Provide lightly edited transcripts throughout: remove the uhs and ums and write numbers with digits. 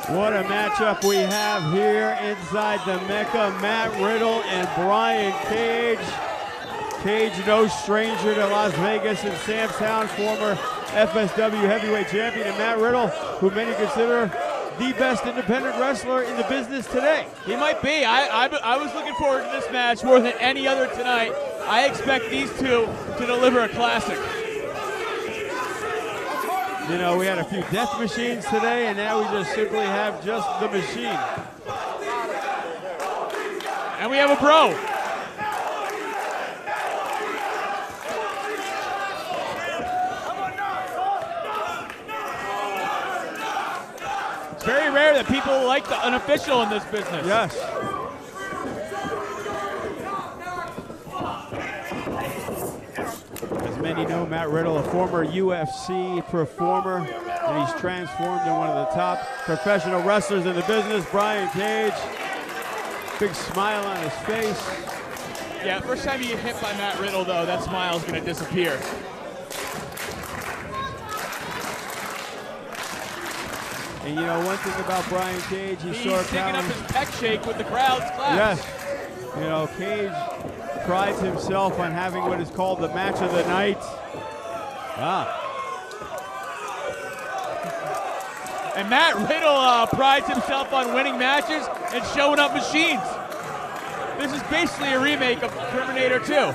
What a matchup we have here inside the Mecca. Matt Riddle and Brian Cage. Cage, no stranger to Las Vegas and Sam's Town, former FSW heavyweight champion, and Matt Riddle, who many consider the best independent wrestler in the business today. He might be. I was looking forward to this match more than any other tonight. I expect these two to deliver a classic. You know, we had a few death machines today, and now we just simply have just the machine. And we have a bro. It's very rare that people like the unofficial in this business. Yes. As many know, Matt Riddle, a former UFC performer, and he's transformed into one of the top professional wrestlers in the business. Brian Cage, big smile on his face. Yeah, first time you get hit by Matt Riddle, though, that smile's going to disappear. And you know, one thing about Brian Cage, he's taking up his pec shake with the crowd's claps. Yes. You know, Cage prides himself on having what is called the match of the night. And Matt Riddle prides himself on winning matches and showing up machines. This is basically a remake of Terminator 2.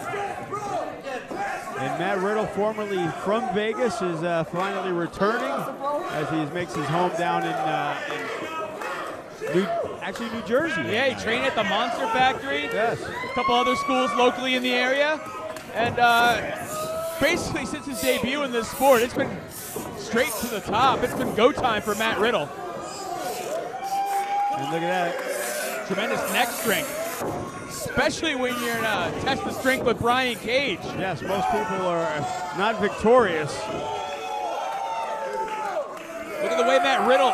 And Matt Riddle, formerly from Vegas, is finally returning as he makes his home down in New Jersey. Yeah, he trained at the Monster Factory. Yes. A couple other schools locally in the area. And basically since his debut in this sport, it's been straight to the top. It's been go time for Matt Riddle. And look at that. Tremendous neck strength. Especially when you're in a test of strength with Brian Cage. Yes, most people are not victorious. Look at the way Matt Riddle,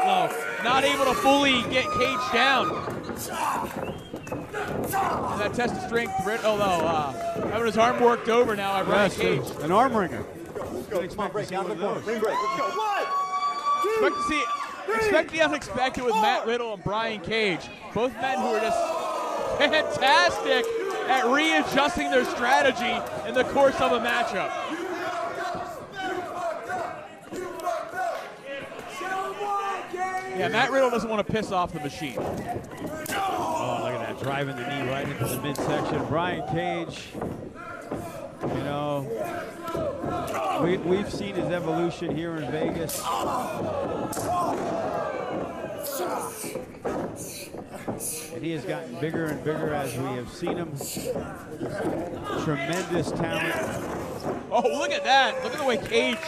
not able to fully get Cage down. And that test of strength, Riddle, having his arm worked over now by Brian Cage. An arm ringer. Expect the unexpected with Matt Riddle and Brian Cage. Both men who are just fantastic at readjusting their strategy in the course of a matchup. Yeah, Matt Riddle doesn't want to piss off the machine. Oh, look at that, driving the knee right into the midsection. Brian Cage, you know, we've seen his evolution here in Vegas. And he has gotten bigger and bigger as we have seen him. Tremendous talent. Oh, look at that. Look at the way Cage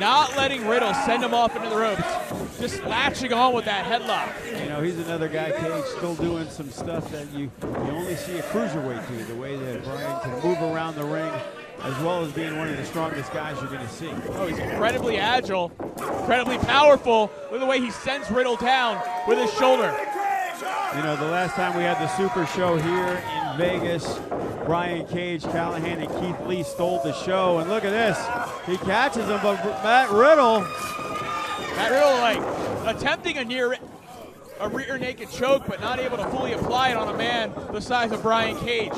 not letting Riddle send him off into the ropes. Just latching on with that headlock. You know, he's another guy, Cage, still doing some stuff that you only see a cruiserweight do, the way that Brian can move around the ring, as well as being one of the strongest guys you're going to see. Oh, he's incredibly agile, incredibly powerful. Look at the way he sends Riddle down with his shoulder. You know, the last time we had the Super Show here in Vegas, Brian Cage, Callihan, and Keith Lee stole the show. And look at this. He catches him, but Matt Riddle, like, attempting a rear naked choke, but not able to fully apply it on a man the size of Brian Cage.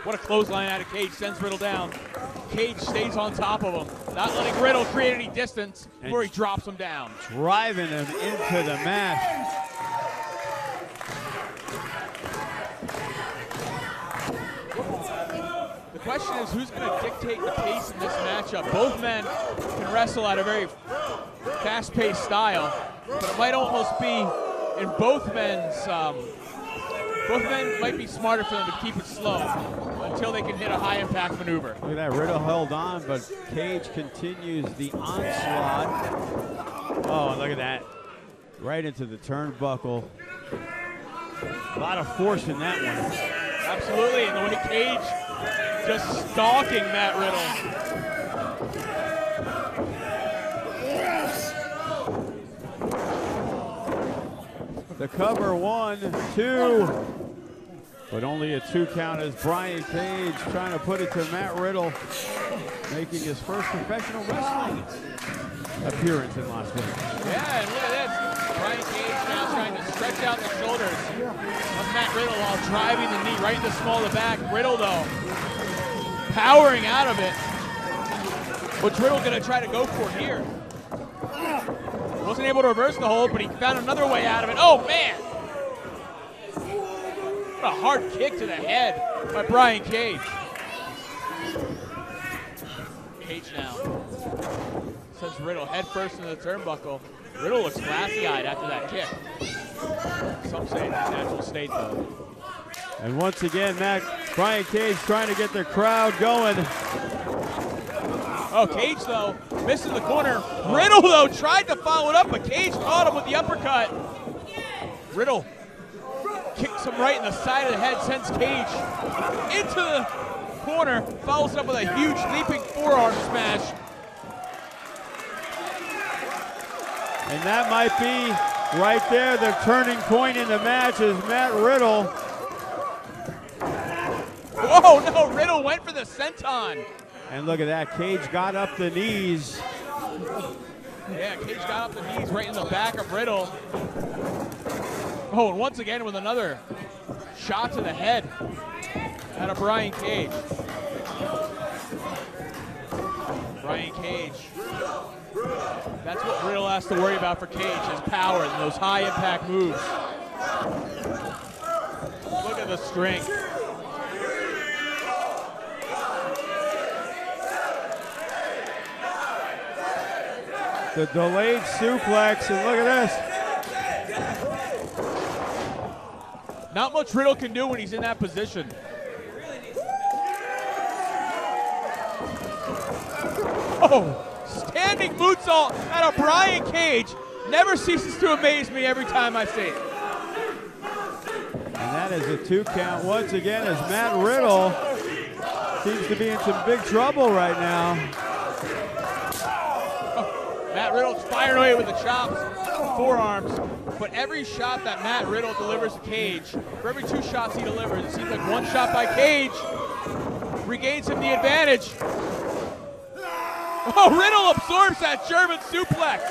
What a clothesline out of Cage, sends Riddle down. Cage stays on top of him, not letting Riddle create any distance before he drops him down. Driving him into the mat. The question is, who's going to dictate the pace in this matchup? Both men can wrestle at a very fast-paced style, but it might almost be in both men's. Both men might be smarter for them to keep it slow until they can hit a high-impact maneuver. Look at that, Riddle held on, but Cage continues the onslaught. Oh, look at that. Right into the turnbuckle. A lot of force in that one. Absolutely, and the way Cage just stalking Matt Riddle. The cover, 1, 2. But only a 2 count as Brian Cage trying to put it to Matt Riddle. making his first professional wrestling appearance in Las Vegas. Yeah, and look at this. Brian Cage now trying to stretch out the shoulders of Matt Riddle while driving the knee right in the small of the back. Riddle, though, powering out of it. What's Riddle going to try to go for here? Wasn't able to reverse the hold, but he found another way out of it. Oh, man! What a hard kick to the head by Brian Cage. Cage now sends Riddle head first into the turnbuckle. Riddle looks glassy-eyed after that kick. Some say it's his natural state, though. And once again, Brian Cage trying to get the crowd going. Oh, Cage, though, missing the corner. Riddle, though, tried to follow it up, but Cage caught him with the uppercut. Riddle kicks him right in the side of the head, sends Cage into the corner, follows it up with a huge leaping forearm smash. And that might be right there the turning point in the match as Matt Riddle. Whoa, no, Riddle went for the senton. And look at that, Cage got up the knees. Yeah, Cage got up the knees right in the back of Riddle. Oh, and once again with another shot to the head out of Brian Cage. Brian Cage. That's what Riddle has to worry about for Cage, his power and those high impact moves. Look at the strength. The delayed suplex, and look at this. Not much Riddle can do when he's in that position. Oh, standing moonsault out of Brian Cage never ceases to amaze me every time I see it. And that is a 2 count once again as Matt Riddle seems to be in some big trouble right now. Matt Riddle's firing away with the chops, forearms, but every shot that Matt Riddle delivers to Cage, for every 2 shots he delivers, it seems like 1 shot by Cage regains him the advantage. Oh, Riddle absorbs that German suplex.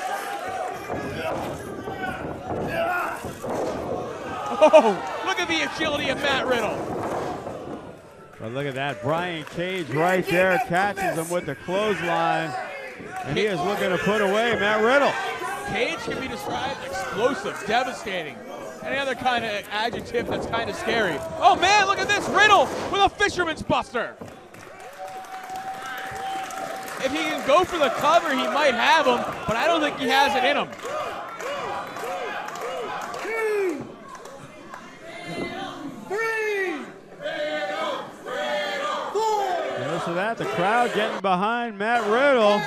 Oh, look at the agility of Matt Riddle. But look at that, Brian Cage right there catches him with the clothesline. And he is looking to put away Matt Riddle. Cage can be described as explosive, devastating, any other kind of adjective that's kind of scary. Oh man, look at this, Riddle with a fisherman's buster. If he can go for the cover, he might have him, but I don't think he has it in him. And listen to that, the crowd getting behind Matt Riddle.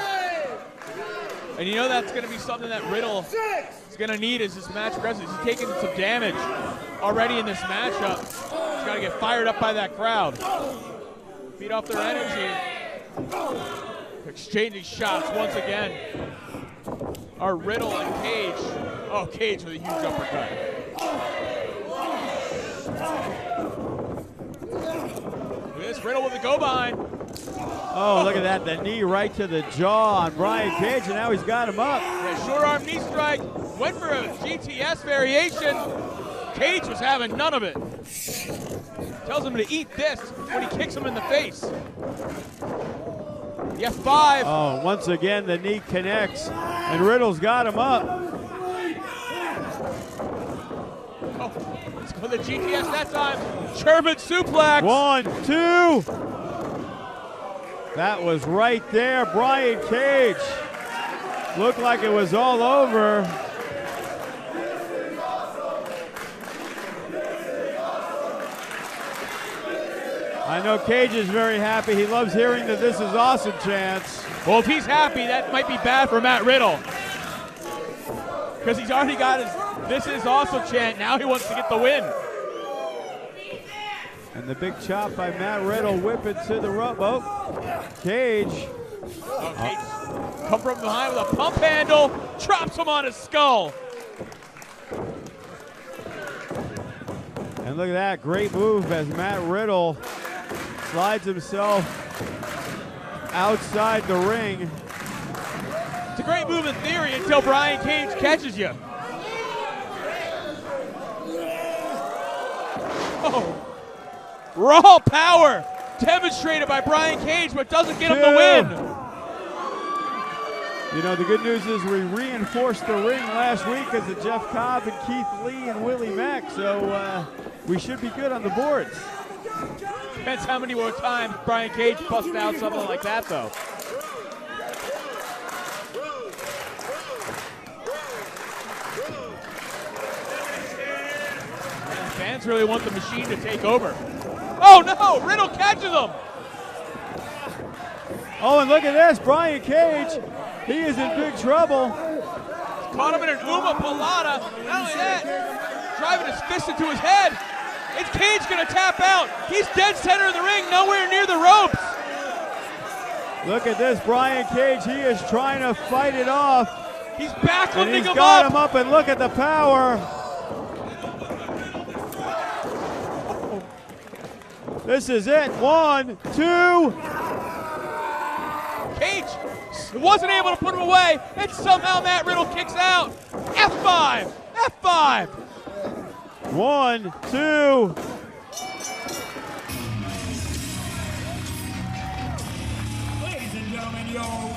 And you know that's going to be something that Riddle is going to need as this match progresses. He's taking some damage already in this matchup. He's got to get fired up by that crowd. Feed off their energy. Exchanging shots once again are Riddle and Cage. Oh, Cage with a huge uppercut. Look at this, Riddle with the go behind. Oh, look at that, the knee right to the jaw on Brian Cage, and now he's got him up. Yeah, short arm knee strike, went for a GTS variation. Cage was having none of it. Tells him to eat this when he kicks him in the face. Yeah, 5. Oh, once again, the knee connects, and Riddle's got him up. Oh, let's go the GTS that time. German suplex. 1, 2. That was right there, Brian Cage. Looked like it was all over. I know Cage is very happy. He loves hearing the "This is awesome" chants. Well, if he's happy, that might be bad for Matt Riddle. Because he's already got his "This is awesome" chant. Now he wants to get the win. And the big chop by Matt Riddle, whipping to the rope. Oh, Cage. Oh, Cage come from behind with a pump handle, drops him on his skull. And look at that, great move as Matt Riddle slides himself outside the ring. It's a great move in theory until Brian Cage catches you. Oh. Raw power demonstrated by Brian Cage, but doesn't get him the win. You know, the good news is we reinforced the ring last week because of Jeff Cobb and Keith Lee and Willie Mack, so we should be good on the boards. Depends how many more times Brian Cage busts out something like that, though. Man, fans really want the machine to take over. Oh no, Riddle catches him. Oh, and look at this, Brian Cage, he is in big trouble. Caught him in an Uma Palada. Not only that, driving his fist into his head. It's Cage gonna tap out. He's dead center of the ring, nowhere near the ropes. Look at this, Brian Cage, he is trying to fight it off. He's backlifting him up. He's got him up, and look at the power. This is it, 1, 2. Cage wasn't able to put him away, and somehow Matt Riddle kicks out. F5, F5. 1, 2. Ladies and gentlemen, your